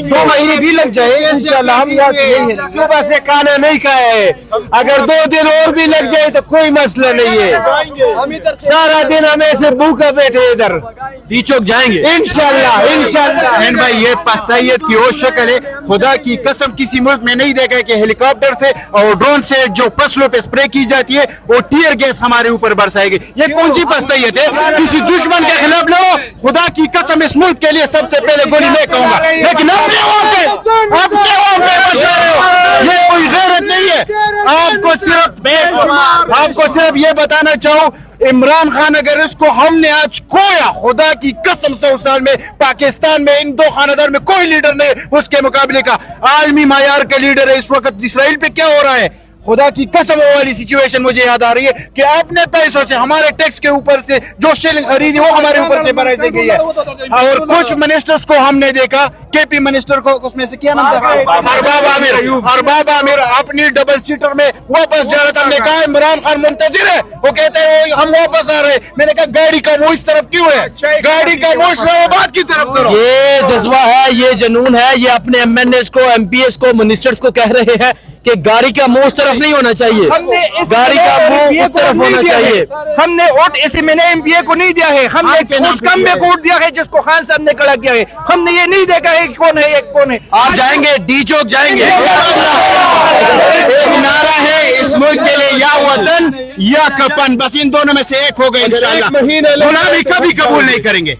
2 महीने भी लग जाएंगे इंशाल्लाह। हम यहाँ से यही है, सुबह से खाना नहीं खाए है। अगर 2 दिन और भी लग जाए तो कोई मसला नहीं है। सारा दिन हम ऐसे भूखा बैठे इधर डी चौक जाएंगे इंशाल्लाह इंशाल्लाह। भाई ये पछताइयत की वो शक्ल है, खुदा की कसम किसी मुल्क में नहीं देखा कि हेलीकॉप्टर से और ड्रोन से जो फसलों पे स्प्रे की जाती है वो टीयर गैस हमारे ऊपर बरसाएगी। ये कौन सी पछताइयत है? किसी दुश्मन के खिलाफ लड़ो, खुदा की कसम इस मुल्क के लिए सबसे पहले गोली मैं कहूंगा, लेकिन अपने वहां पे बचा रहे हो, ये कोई गैरत नहीं है। आपको सिर्फ ये बताना चाहूं, इमरान खान अगर इसको हमने आज खोया, खुदा की कसम 100 साल में पाकिस्तान में इन 2 खानदान में कोई लीडर नहीं उसके मुकाबले का। आलमी मायार का लीडर है इस वक्त। इसराइल पे क्या हो रहा है, खुदा की कसम वो वाली सिचुएशन मुझे याद आ रही है कि अपने पैसों से हमारे टैक्स के ऊपर से जो शेलिंग खरीदी वो हमारे ऊपर से बनाई दी गई है। और कुछ मिनिस्टर्स को हमने देखा, केपी मिनिस्टर को उसमें से क्या नाम था, अरबाब आमिर अपनी डबल सीटर में वापस जा रहा था। हमने कहा इमरान खान मुंतजिर है, वो कहते हैं हम वापस आ रहे हैं। मैंने कहा गाड़ी का मुंह इस तरफ क्यों है, गाड़ी का मुंह इस्लामाबाद की तरफ करो। ये जज्बा है, ये जुनून है, ये अपने MNAs को, MPs को, मिनिस्टर्स को कह रहे हैं कि गाड़ी का मुंह उस तरफ नहीं होना चाहिए, गाड़ी का मुंह उस तरफ होना चाहिए। हमने वोट इसी मैंने MPA को नहीं दिया है, हमने उस कम में वोट दिया है जिसको खान साहब ने खड़ा किया है। हमने ये नहीं देखा है कौन है एक कौन है। आप जाएंगे, डी चौक जाएंगे। एक नारा है इस मुल्क के लिए, या वतन या कपन, बस इन दोनों में से एक होगा इंशाल्लाह। गुलामी कभी कबूल नहीं करेंगे।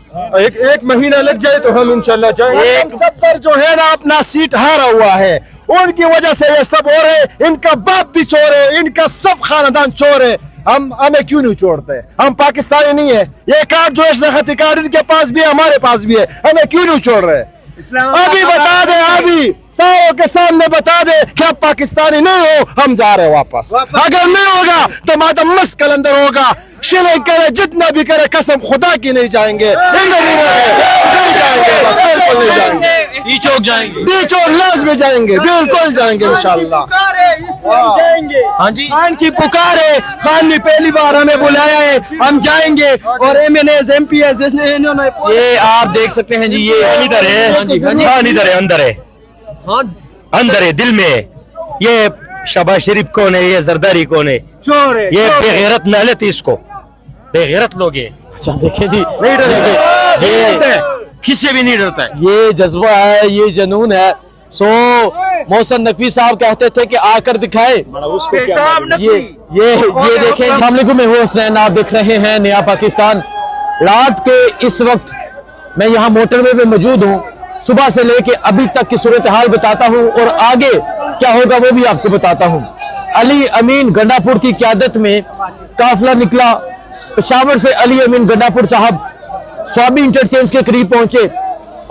एक महीना लग जाए तो हम इंशाल्लाह जाएंगे। सब पर जो है ना अपना सीट हारा हुआ है, उनकी वजह से ये सब हो रहे। इनका बाप भी चोर है, इनका सब खानदान चोर है। हमें क्यों नहीं छोड़ते? हम पाकिस्तानी नहीं है। ये कार्ड जो शनाख्ती कार्ड इनके पास भी है, हमारे पास भी है, हमें क्यों नहीं छोड़ रहे? अभी बता दे, अभी सारों के सामने बता दे कि आप पाकिस्तानी नहीं हो, हम जा रहे हैं वापस। अगर नहीं होगा तो मातम मस्त कलंदर होगा, शिलिंग करे जितना भी करे, कसम खुदा की नहीं जाएंगे, नहीं जाएंगे, बस बिल्कुल नहीं जाएंगे। डी चौक जाएंगे, डी चौक लाजमी जाएंगे, बिल्कुल जाएंगे इंशाल्लाह। हाँ जी, खान की पुकार है, खान ने पहली बार हमें बुलाया है, हम जाएंगे। और MNAs MPs इन्होंने ये आप देख सकते हैं जी, ये इधर है, हाँ इधर है, अंदर है, अंदर है, दिल में। ये शहबाज शरीफ कौन है, ये जरदारी कौन है, चोर है, ये बेगैरत नहलत है, इसको बेगैरत लोग हैं। अच्छा देखें जी, नहीं डरेंगे, ये किसी भी नहीं डरता है। ये जज्बा है, ये जुनून है। सो मोहसिन नकवी साहब कहते थे कि आकर दिखाए। ये देखें, अस्सलाम वालेकुम, मैं हूं हसनैन, आप देख रहे हैं नया पाकिस्तान। रात के इस वक्त मैं यहाँ मोटरवे में मौजूद हूँ। सुबह से लेके अभी तक की सूरत हाल बताता हूँ और आगे क्या होगा वो भी आपको बताता हूँ। अली अमीन गंडापुर की क़यादत में काफिला निकला पेशावर से। अली अमीन गंडापुर साहब स्वाबी इंटरचेंज के करीब पहुंचे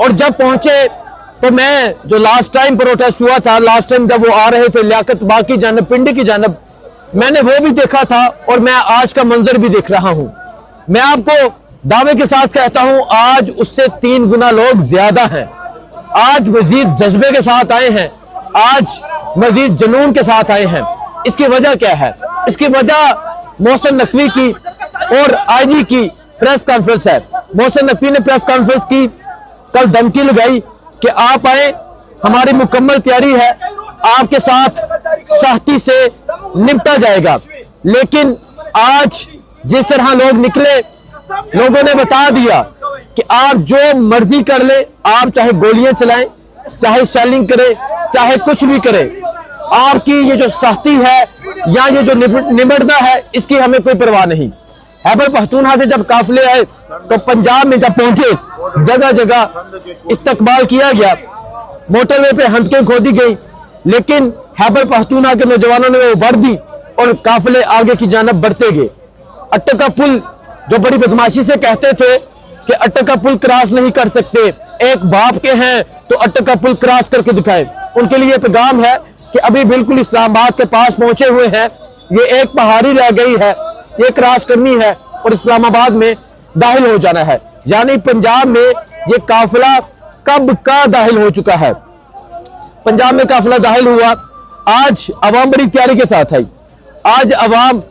और जब पहुंचे तो मैं जो लास्ट टाइम प्रोटेस्ट हुआ था, लास्ट टाइम जब वो आ रहे थे लियाकत बाग की जानब, पिंडी की जानब, मैंने वो भी देखा था और मैं आज का मंजर भी देख रहा हूं। मैं आपको दावे के साथ कहता हूं, आज उससे 3 गुना लोग ज्यादा हैं। आज मजीद जज्बे के साथ आए हैं, आज मजीद जुनून के साथ आए हैं। इसकी वजह क्या है? इसकी वजह मोहसिन नकवी की और IG की प्रेस कॉन्फ्रेंस है। मोहसिन नकवी ने प्रेस कॉन्फ्रेंस की, कल धमकी लगाई कि आप आए, हमारी मुकम्मल तैयारी है, आपके साथ सख्ती से निपटा जाएगा। लेकिन आज जिस तरह लोग निकले, लोगों ने बता दिया कि आप जो मर्जी कर ले, आप चाहे गोलियां चलाएं, चाहे सेलिंग करें, चाहे कुछ भी करें, आपकी ये जो सख्ती है या ये जो निबड़ना है, इसकी हमें कोई परवाह नहीं। खैबर पख्तूनख्वा से जब काफिले आए तो पंजाब में जब पहुंचे, जगह जगह इस्तकबाल किया गया, मोटरवे पे हंटकें खोदी गई, लेकिन खैबर पख्तूनख्वा के नौजवानों ने वो भर दी और काफिले आगे की जानब बढ़ते गए। अट्टक का पुल जो बड़ी बदमाशी से कहते थे कि अट्टक का पुल क्रॉस नहीं कर सकते, एक बाप के हैं तो अट्टक का पुल क्रॉस करके दिखाए, उनके लिए पैगाम है कि अभी बिल्कुल इस्लामाबाद के पास पहुंचे हुए हैं, ये एक पहाड़ी रह गई है, ये क्रॉस करनी है और इस्लामाबाद में दाखिल हो जाना है। यानी पंजाब में ये काफिला कब का दाखिल हो चुका है। पंजाब में काफिला दाखिल हुआ, आज अवाम बड़ी तैयारी के साथ आई। आज अवाम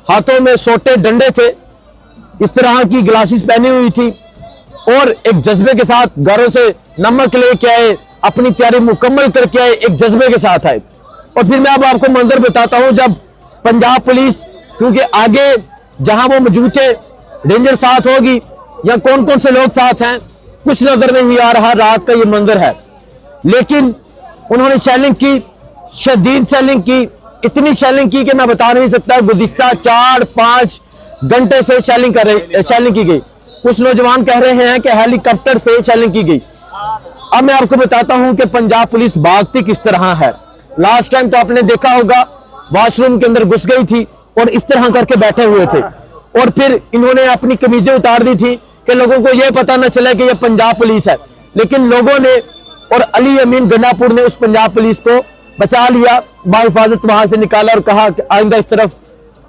हाथों में सोटे डंडे थे, इस तरह की ग्लासेस पहनी हुई थी और एक जज्बे के साथ घरों से नमक लेके आए, अपनी तैयारी मुकम्मल करके आए, एक जज्बे के साथ आए। और फिर मैं अब आपको मंजर बताता हूं, जब पंजाब पुलिस, क्योंकि आगे जहां वो मौजूद थे रेंजर साथ होगी या कौन कौन से लोग साथ हैं कुछ नजर नहीं आ रहा, रात का ये मंजर है। लेकिन उन्होंने शेलिंग की, शदीद शेलिंग की, इतनी शेलिंग की कि मैं बता नहीं सकता। गुज़िश्ता 4-5 घंटे से शेलिंग की गई। कुछ नौजवान कह रहे हैं कि हेलीकॉप्टर से शेलिंग की गई। अब मैं आपको बताता हूं कि पंजाब पुलिस भागती किस तरह है। लास्ट टाइम तो आपने देखा होगा, वॉशरूम के अंदर घुस गई थी और इस तरह करके बैठे हुए थे, और फिर इन्होंने अपनी कमीजें उतार दी थी कि लोगों को यह पता न चले कि यह पंजाब पुलिस है। लेकिन लोगों ने और अली अमीन गंडापुर ने उस पंजाब पुलिस को बचा लिया, बाहिफाजत वहां से निकाला और कहा कि आइंदा इस तरफ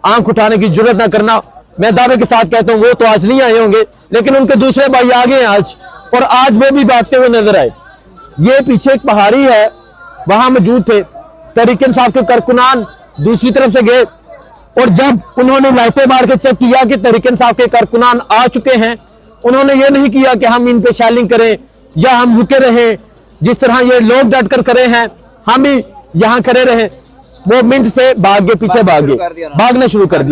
आंख उठाने की जरूरत ना करना। मैं दावे के साथ कहता हूं वो तो आज नहीं आए होंगे, लेकिन उनके दूसरे भाई आ गए आज, और आज वो भी भागते हुए नजर आए। ये पीछे एक पहाड़ी है, वहां मौजूद थे तरीके साहब के कारकुनान, दूसरी तरफ से गए, और जब उन्होंने लाइटें मार के चेक किया कि तरीके साहब के कारकुनान आ चुके हैं, उन्होंने ये नहीं किया कि हम इन पे शेलिंग करें या हम रुके रहें, जिस तरह ये लोग डट कर करे हैं हम भी यहां खड़े रहे। वो मिनट से भाग गए, पीछे भागना शुरू कर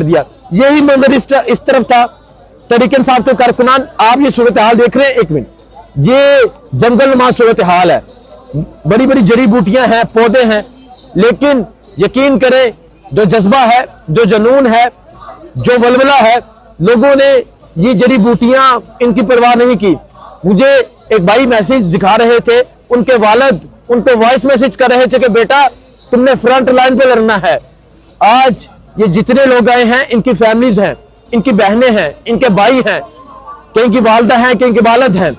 दिया। यही मंजर इस तरफ था। तरीके साहब के कारकुनान, आप ये सूरत हाल देख रहे हैं, एक मिनट, ये जंगलनुमा सूरत हाल है, बड़ी बड़ी जड़ी बूटियां हैं, पौधे हैं, लेकिन यकीन करें जो जज्बा है, जो जुनून है, जो वलवला है, लोगों ने ये जड़ी बूटियां इनकी परवाह नहीं की। मुझे एक भाई मैसेज दिखा रहे थे, उनके वालिद उनको वॉइस मैसेज कर रहे थे कि बेटा तुमने फ्रंट लाइन पे लड़ना है। आज ये जितने लोग आए हैं, इनकी फैमिलीज हैं, इनकी बहनें हैं, इनके भाई हैं, कहीं की वालदा हैं, कहीं के वालिद हैं,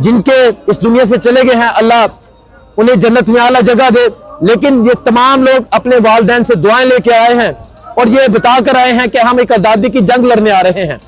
जिनके इस दुनिया से चले गए हैं, अल्लाह उन्हें जन्नत में आला जगह दे। लेकिन ये तमाम लोग अपने वालिदैन से दुआएं लेके आए हैं और ये बता कर आए हैं कि हम एक आजादी की जंग लड़ने आ रहे हैं।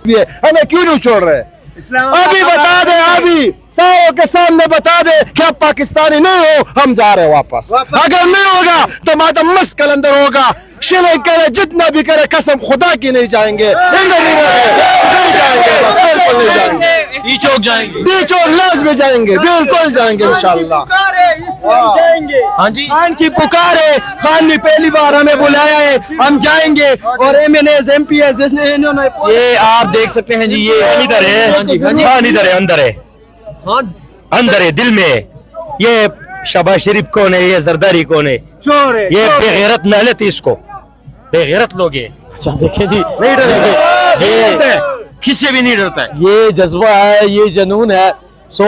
हमें क्यों नहीं छोड़ रहे? अभी बता दे, अभी सारों के सामने बता दे कि आप पाकिस्तानी नहीं हो, हम जा रहे हैं वापस। अगर नहीं होगा तो मातम मस कलंदर होगा, शिलिंग करे, जितना भी करे, कसम खुदा की नहीं जाएंगे, नहीं जाएंगे, बस बिल्कुल नहीं जाएंगे, बीचों लाज़मी जाएंगे, बिल्कुल जाएंगे इंशाल्लाह। हाँ जी, खान की पुकार है, खान ने पहली बार हमें बुलाया है, हम जाएंगे। और MNAs MPs इन्होंने, ये आप देख सकते हैं जी, ये इधर है, खान इधर है, अंदर है दिल में। ये शहबाज शरीफ कौन है, ये जरदारी कौन है, चोर है, ये बेगैरत नालत है, इसको बेगैरत लोग है। अच्छा देखें जी, नहीं डरते, किसी भी नहीं डरता है। ये जज्बा है, ये जुनून है। सो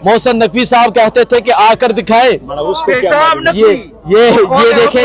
मोहसिन नकवी साहब कहते थे कि आकर दिखाए, उसको क्या ये देखें जी।